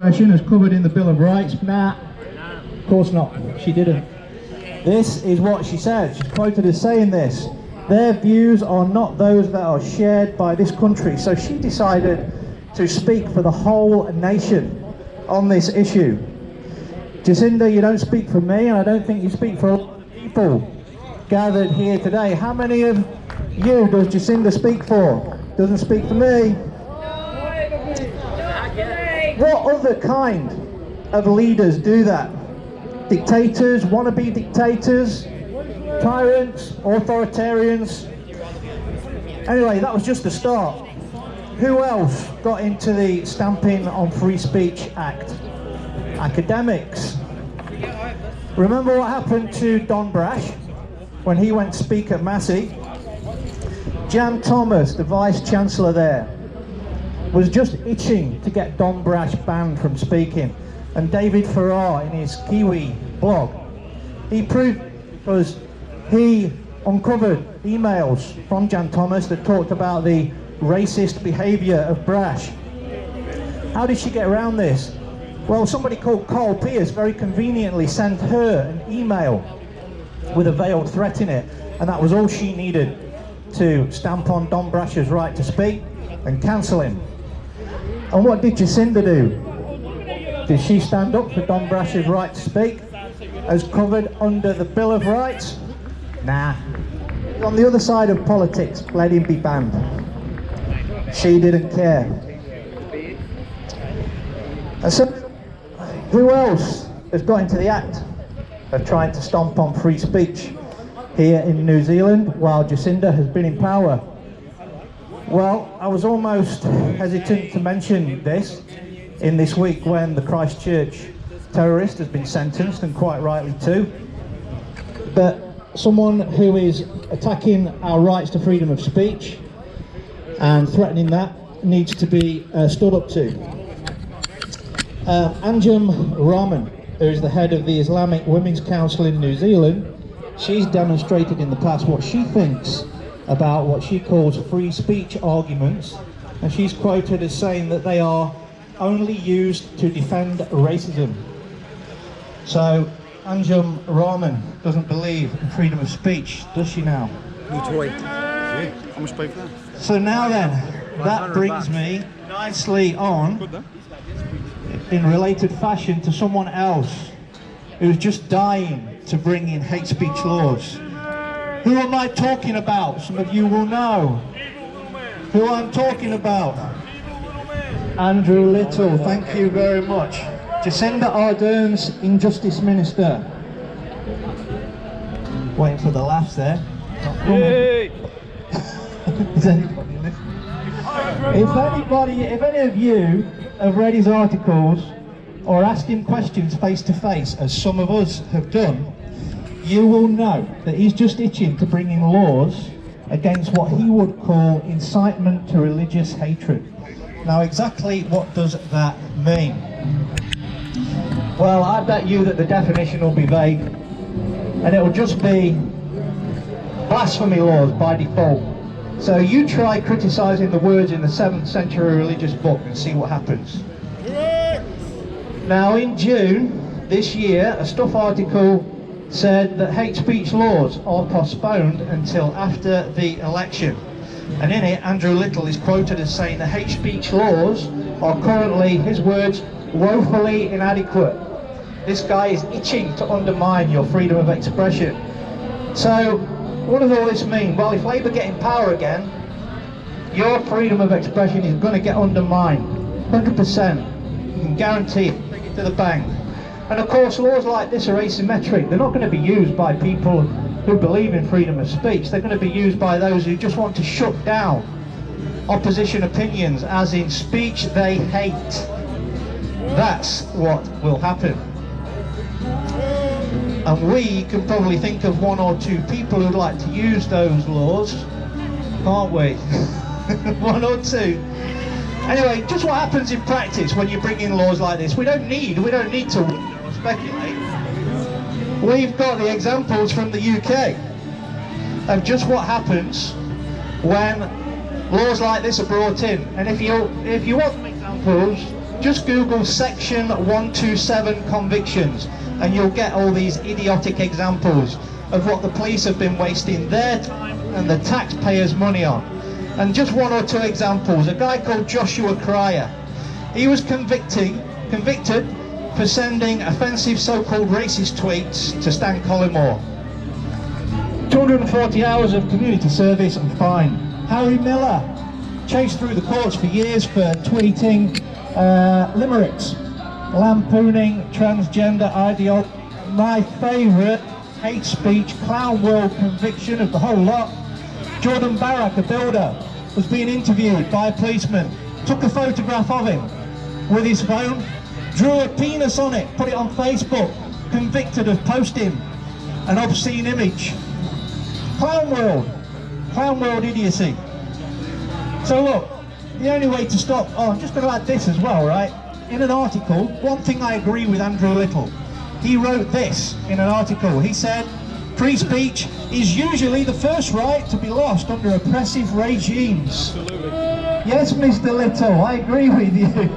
As covered in the Bill of Rights. Nah, of course not. She didn't. This is what she said. She's quoted as saying this: their views are not those that are shared by this country. So she decided to speak for the whole nation on this issue. Jacinda, you don't speak for me, and I don't think you speak for a lot of people gathered here today. How many of you does Jacinda speak for? Doesn't speak for me. What other kind of leaders do that? Dictators, wannabe dictators, tyrants, authoritarians. Anyway, that was just the start. Who else got into the Stamping on Free Speech Act? Academics. Remember what happened to Don Brash when he went to speak at Massey? Jan Thomas, the Vice Chancellor there, was just itching to get Don Brash banned from speaking. And David Farrar, in his Kiwi blog, he proved because he uncovered emails from Jan Thomas that talked about the racist behaviour of Brash. How did she get around this? Well, somebody called Carl Pierce very conveniently sent her an email with a veiled threat in it, and that was all she needed to stamp on Don Brash's right to speak and cancel him. And what did Jacinda do? Did she stand up for Don Brash's right to speak as covered under the Bill of Rights? Nah. On the other side of politics, let him be banned. She didn't care. And so, who else has got into the act of trying to stomp on free speech here in New Zealand while Jacinda has been in power? Well, I was almost hesitant to mention this in this week when the Christchurch terrorist has been sentenced, and quite rightly too. But someone who is attacking our rights to freedom of speech and threatening that needs to be stood up to. Anjum Rahman, who is the head of the Islamic Women's Council in New Zealand, she's demonstrated in the past what she thinks about what she calls free speech arguments, and she's quoted as saying that they are only used to defend racism. So Anjum Rahman doesn't believe in freedom of speech, does she now? So now then, that brings me nicely on in related fashion to someone else who's just dying to bring in hate speech laws. Who am I talking about? Some of you will know who I'm talking about. Andrew Little, thank you very much. Jacinda Ardern's Injustice Minister. Waiting for the laughs there. Hey. Is anybody listening? If any of you have read his articles or asked him questions face to face, as some of us have done, you will know that he's just itching to bring in laws against what he would call incitement to religious hatred. Now, exactly what does that mean? Well, I bet you that the definition will be vague, and it will just be blasphemy laws by default. So you try criticising the words in the 7th century religious book and see what happens. Now, in June this year, a Stuff article said that hate speech laws are postponed until after the election. And in it, Andrew Little is quoted as saying the hate speech laws are currently, his words, woefully inadequate. This guy is itching to undermine your freedom of expression. So, what does all this mean? Well, if Labour get in power again, your freedom of expression is going to get undermined. 100%. You can guarantee it. Take it to the bank. And of course, laws like this are asymmetric. They're not going to be used by people who believe in freedom of speech. They're going to be used by those who just want to shut down opposition opinions, as in speech they hate. That's what will happen. And we can probably think of one or two people who'd like to use those laws, can't we? One or two. Anyway, just what happens in practice when you bring in laws like this? We don't need to speculate. We've got the examples from the UK of just what happens when laws like this are brought in. And if you want some examples, Just Google section 127 convictions and you'll get all these idiotic examples of what the police have been wasting their time and the taxpayers' money on. And just one or two examples. A guy called Joshua Cryer, he was convicted for sending offensive so-called racist tweets to Stan Collymore. 240 hours of community service and fine. Harry Miller, chased through the courts for years for tweeting limericks, lampooning transgender ideology. My favourite, hate speech, clown world conviction of the whole lot. Jordan Barrack, a builder, was being interviewed by a policeman, took a photograph of him with his phone, drew a penis on it, put it on Facebook, convicted of posting an obscene image. Clown world idiocy. So look, the only way to stop, I'm just going to add this as well, right? In an article, one thing I agree with Andrew Little. He wrote this in an article. He said, free speech is usually the first right to be lost under oppressive regimes. Absolutely. Yes, Mr. Little, I agree with you.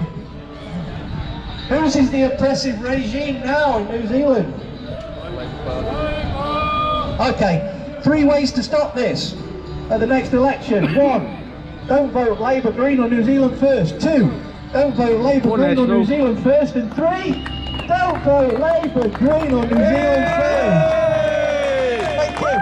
Whose is the oppressive regime now in New Zealand? Okay, 3 ways to stop this at the next election. 1, don't vote Labour, Green or New Zealand First. 2, don't vote Labour, Green or New Zealand First. And 3, don't vote Labour, Green or New Zealand First. Thank you.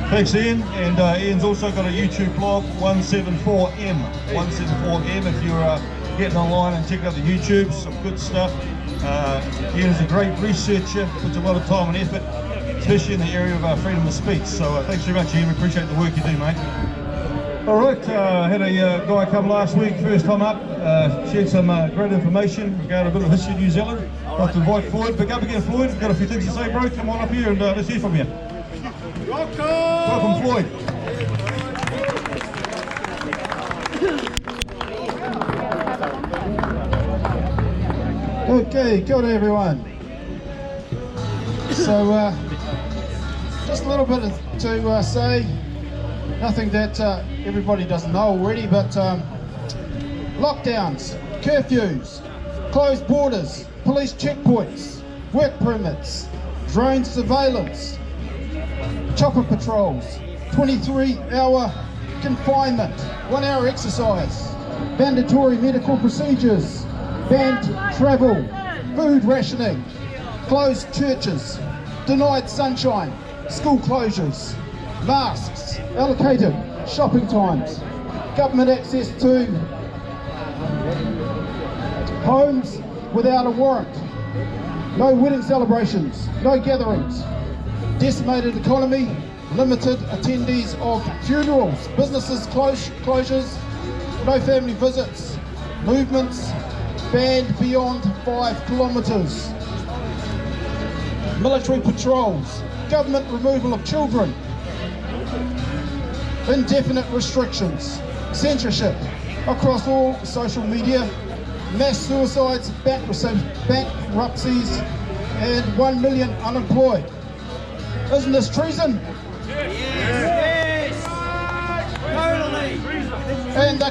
Thanks Ian, and Ian's also got a YouTube blog, 174M, 174M, if you're getting online and checking out the YouTube, some good stuff. Ian is a great researcher, puts a lot of time and effort, especially in the area of freedom of speech, so thanks very much Ian, we appreciate the work you do, mate. Alright, had a guy come last week, first time up, shared some great information regarding a bit of history of New Zealand. I'd like to invite Floyd, back up again Floyd, we've got a few things to say bro, come on up here and let's hear from you. Welcome, Floyd. Okay, good day everyone. So, just a little bit to say, nothing that everybody doesn't know already, but lockdowns, curfews, closed borders, police checkpoints, work permits, drone surveillance, chopper patrols, 23-hour confinement, 1-hour exercise, mandatory medical procedures, banned travel, food rationing, closed churches, denied sunshine, school closures, masks, allocated shopping times, government access to homes without a warrant, no wedding celebrations, no gatherings, decimated economy, limited attendees of funerals, businesses closures, no family visits, movements banned beyond 5 kilometres, military patrols, government removal of children, indefinite restrictions, censorship across all social media, mass suicides, bankruptcies, and 1 million unemployed. Isn't this treason? Yes! Totally! And